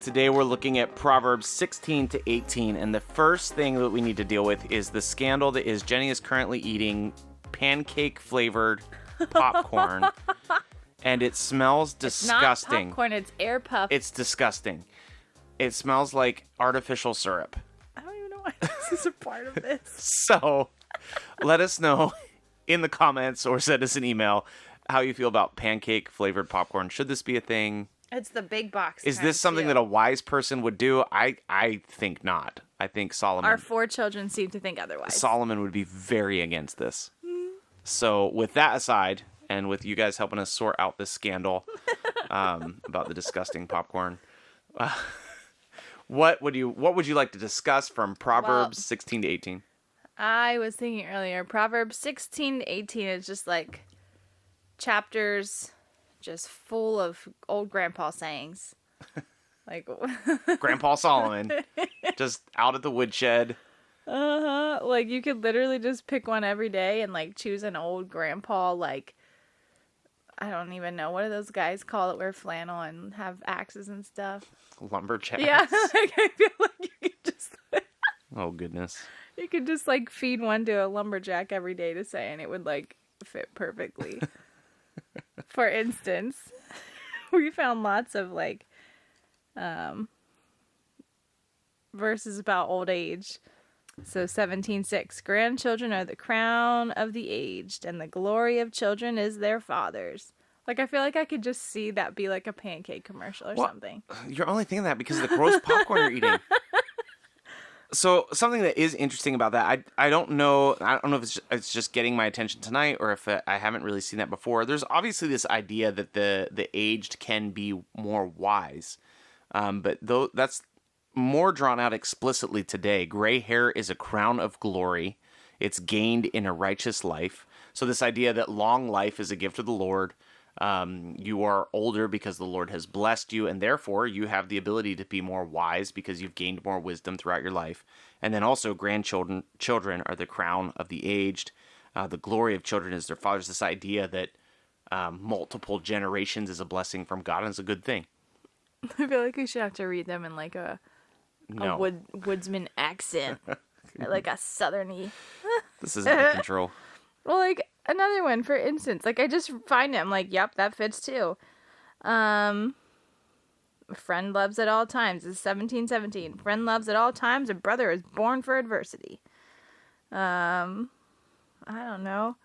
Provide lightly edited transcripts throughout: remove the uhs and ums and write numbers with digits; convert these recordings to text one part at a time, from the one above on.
Today we're looking at Proverbs 16 to 18, and the first thing that we need to deal with is the scandal that is Jenny is currently eating pancake-flavored popcorn, and it smells disgusting. It's not popcorn, it's air puff. It's disgusting. It smells like artificial syrup. I don't even know why this is a part of this. So, let us know in the comments or send us an email how you feel about pancake-flavored popcorn. Should this be a thing? It's the big box. Is this something that a wise person would do? I think not. I think Solomon... Our 4 children seem to think otherwise. Solomon would be very against this. So with that aside, and with you guys helping us sort out this scandal about the disgusting popcorn, what would you like to discuss from Proverbs 16 to 18? I was thinking earlier, Proverbs 16 to 18 is just like chapters just full of old grandpa sayings. Like Grandpa Solomon, just out at the woodshed. Like you could literally just pick one every day and like choose an old grandpa, like I don't even know, what do those guys call it, wear flannel and have axes and stuff? Lumberjacks. Yeah, like I feel like you could just oh goodness. You could just like feed one to a lumberjack every day to say, and it would like fit perfectly. For instance, we found lots of like verses about old age. So 17:6, grandchildren are the crown of the aged, and the glory of children is their fathers. Like, I feel like I could just see that be like a pancake commercial or something. You're only thinking that because of the gross popcorn you're eating. So something that is interesting about that, I don't know if it's just getting my attention tonight or if I haven't really seen that before. There's obviously this idea that the aged can be more wise, but though that's more drawn out explicitly today. Gray hair is a crown of glory. It's gained in a righteous life. So this idea that long life is a gift of the Lord. You are older because the Lord has blessed you, and therefore you have the ability to be more wise because you've gained more wisdom throughout your life. And then also children are the crown of the aged. The glory of children is their fathers. This idea that multiple generations is a blessing from God and is a good thing. I feel like we should have to read them in like a woodsman accent, or like a southerny. This is out of control. Well, like another one, for instance, like I just find it, I'm like, yep, that fits too. A friend loves at all times is 17:17. Friend loves at all times. A brother is born for adversity. I don't know.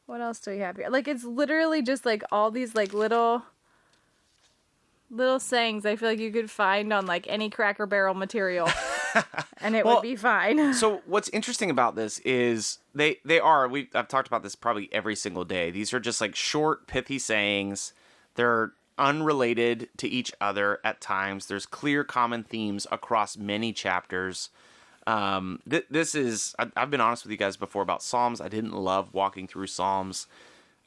What else do we have here? Like, it's literally just like all these like little sayings I feel like you could find on like any Cracker Barrel material. And it would be fine. So what's interesting about this is I've talked about this probably every single day. These are just like short, pithy sayings. They're unrelated to each other at times. There's clear common themes across many chapters. This is, I've been honest with you guys before about Psalms. I didn't love walking through Psalms.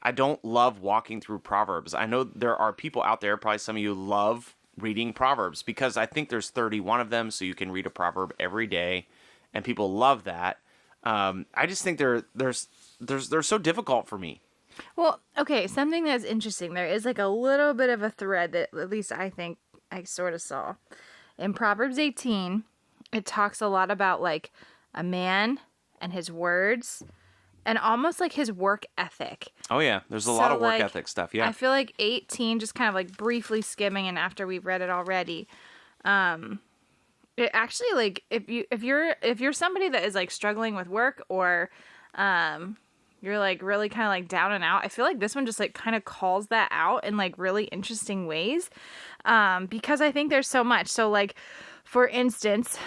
I don't love walking through Proverbs. I know there are people out there, probably some of you love reading Proverbs because I think there's 31 of them, so you can read a proverb every day, and people love that. I just think they're so difficult for me. Well, okay, something that's interesting. There is like a little bit of a thread that at least I think I sort of saw. In Proverbs 18, it talks a lot about like a man and his words and almost like his work ethic. Oh yeah, there's a lot of work ethic stuff, yeah. I feel like 18, just kind of like briefly skimming, and after we've read it already, it actually like if you're somebody that is like struggling with work or you're like really kind of like down and out, I feel like this one just like kind of calls that out in like really interesting ways, because I think there's so much. So like, for instance,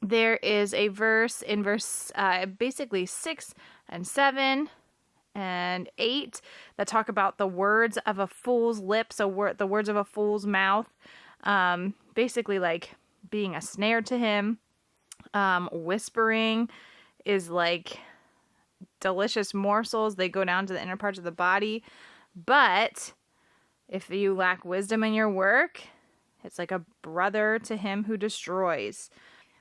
there is a verse in basically 6 and 7 and 8 that talk about the words of a fool's lips, the words of a fool's mouth, basically like being a snare to him. Whispering is like delicious morsels. They go down to the inner parts of the body. But if you lack wisdom in your work, it's like a brother to him who destroys.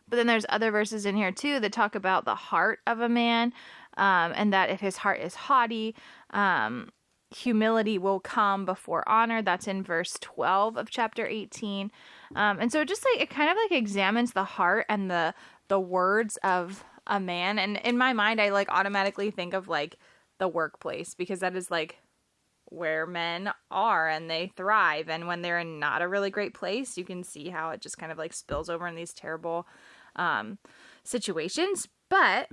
But then there's other verses in here too that talk about the heart of a man, and that if his heart is haughty, humility will come before honor. That's in verse 12 of chapter 18. And so just like it kind of like examines the heart and the words of a man. And in my mind, I like automatically think of like the workplace, because that is like where men are and they thrive. And when they're in not a really great place, you can see how it just kind of like spills over in these terrible situations. But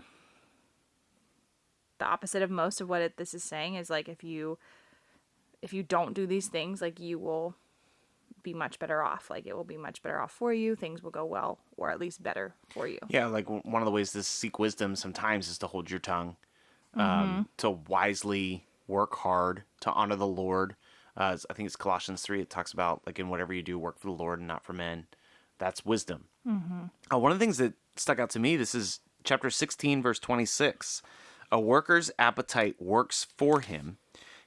the opposite of most of what this is saying is like if you don't do these things, like you will be much better off. Like it will be much better off for you. Things will go well, or at least better for you. Yeah, like one of the ways to seek wisdom sometimes is to hold your tongue, to wisely work hard, to honor the Lord. I think it's Colossians 3. It talks about like in whatever you do, work for the Lord and not for men. That's wisdom. One of the things that stuck out to me, this is chapter 16, verse 26. A worker's appetite works for him.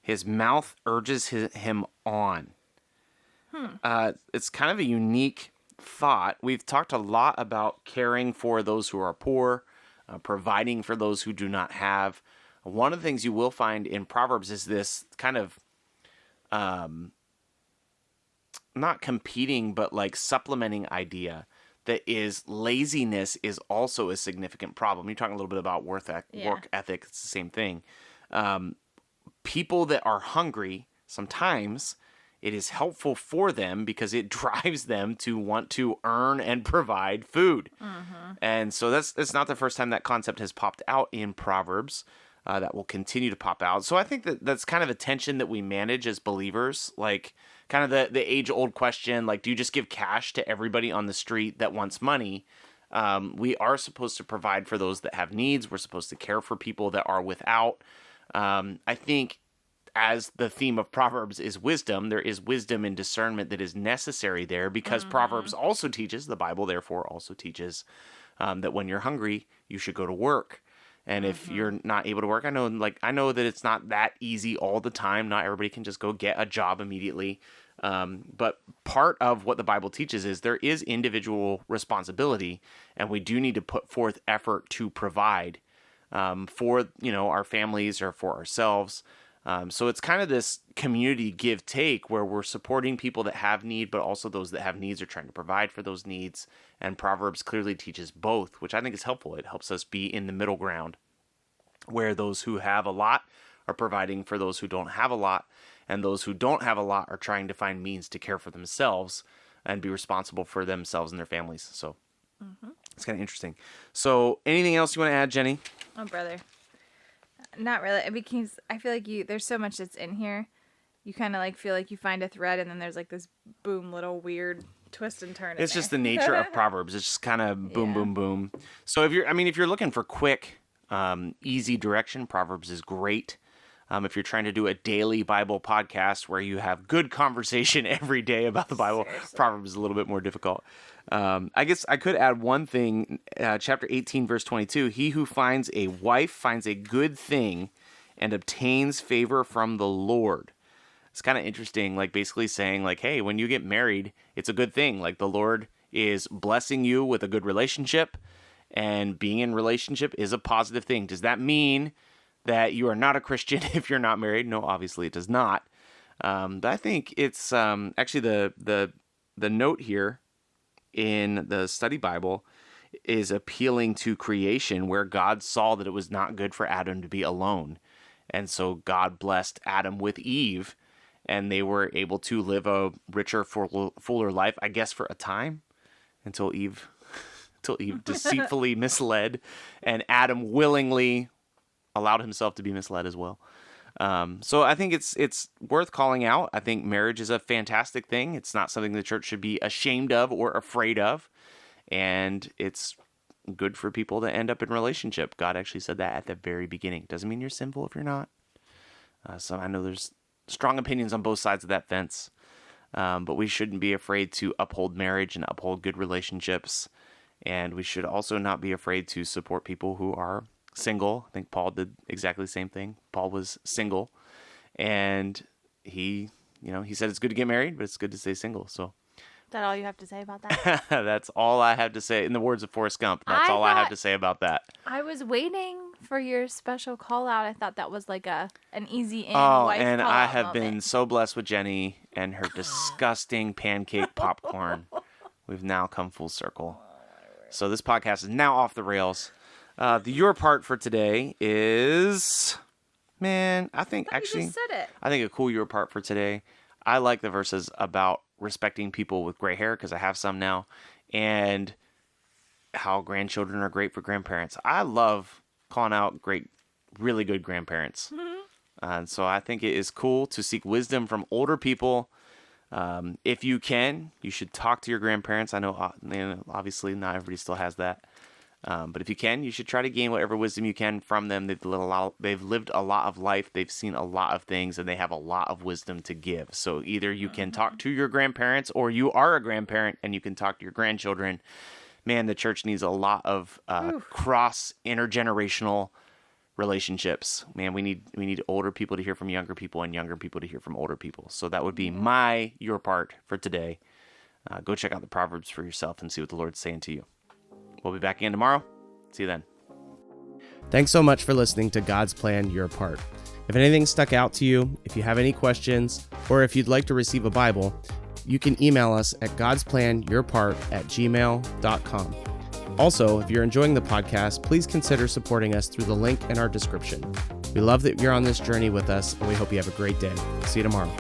His mouth urges him on. It's kind of a unique thought. We've talked a lot about caring for those who are poor, providing for those who do not have. One of the things you will find in Proverbs is this kind of not competing, but like supplementing idea that is laziness is also a significant problem. You're talking a little bit about work ethic. It's the same thing. People that are hungry, sometimes it is helpful for them because it drives them to want to earn and provide food. And so that's not the first time that concept has popped out in Proverbs. That will continue to pop out. So I think that's kind of a tension that we manage as believers, like kind of the age-old question, like, do you just give cash to everybody on the street that wants money? We are supposed to provide for those that have needs. We're supposed to care for people that are without. I think as the theme of Proverbs is wisdom, there is wisdom and discernment that is necessary there, because Proverbs also teaches, the Bible therefore also teaches, that when you're hungry, you should go to work. And if you're not able to work, I know that it's not that easy all the time. Not everybody can just go get a job immediately. But part of what the Bible teaches is there is individual responsibility, and we do need to put forth effort to provide for our families or for ourselves. So it's kind of this community give take where we're supporting people that have need, but also those that have needs are trying to provide for those needs. And Proverbs clearly teaches both, which I think is helpful. It helps us be in the middle ground where those who have a lot are providing for those who don't have a lot, and those who don't have a lot are trying to find means to care for themselves and be responsible for themselves and their families. So it's kind of interesting. So anything else you want to add, Jenny? Oh, brother. Not really, because I feel like there's so much that's in here. You kind of like feel like you find a thread, and then there's like this boom, little weird twist and turn. It's just the nature of Proverbs. It's just kind of boom, boom, boom. So if you're looking for quick, easy direction, Proverbs is great. If you're trying to do a daily Bible podcast where you have good conversation every day about the Bible, seriously, Proverbs is a little bit more difficult. I guess I could add one thing. Chapter 18, verse 22, he who finds a wife finds a good thing and obtains favor from the Lord. It's kind of interesting, like basically saying like, hey, when you get married, it's a good thing. Like the Lord is blessing you with a good relationship, and being in relationship is a positive thing. Does that mean that you are not a Christian if you're not married? No, obviously it does not. But I think it's actually the note here in the study Bible is appealing to creation, where God saw that it was not good for Adam to be alone. And so God blessed Adam with Eve, and they were able to live a richer, fuller life, I guess, for a time, until Eve deceitfully misled, and Adam willingly allowed himself to be misled as well. So I think it's worth calling out. I think marriage is a fantastic thing. It's not something the church should be ashamed of or afraid of. And it's good for people to end up in relationship. God actually said that at the very beginning. Doesn't mean you're sinful if you're not. So I know there's strong opinions on both sides of that fence. But we shouldn't be afraid to uphold marriage and uphold good relationships. And we should also not be afraid to support people who are single. I think Paul did exactly the same thing. Paul was single, and he said it's good to get married, but it's good to stay single. So is that all you have to say about that? That's all I have to say. In the words of Forrest Gump, that's all I have to say about that. I was waiting for your special call out. I thought that was like an easy in Oh, wife and call I out have moment. been so blessed with Jenny and her disgusting pancake popcorn. We've now come full circle. So this podcast is now off the rails. Your part for today is, man, I think You just said it. I think a cool your part for today. I like the verses about respecting people with gray hair because I have some now, and how grandchildren are great for grandparents. I love calling out really good grandparents. And so I think it is cool to seek wisdom from older people. If you can, you should talk to your grandparents. I know, obviously, not everybody still has that. But if you can, you should try to gain whatever wisdom you can from them. They've lived a lot of life. They've seen a lot of things, and they have a lot of wisdom to give. So either you can talk to your grandparents, or you are a grandparent and you can talk to your grandchildren. Man, the church needs a lot of cross intergenerational relationships. Man, we need older people to hear from younger people, and younger people to hear from older people. So that would be your part for today. Go check out the Proverbs for yourself and see what the Lord's saying to you. We'll be back again tomorrow. See you then. Thanks so much for listening to God's Plan, Your Part. If anything stuck out to you, if you have any questions, or if you'd like to receive a Bible, you can email us at godsplanyourpart@gmail.com. Also, if you're enjoying the podcast, please consider supporting us through the link in our description. We love that you're on this journey with us, and we hope you have a great day. See you tomorrow.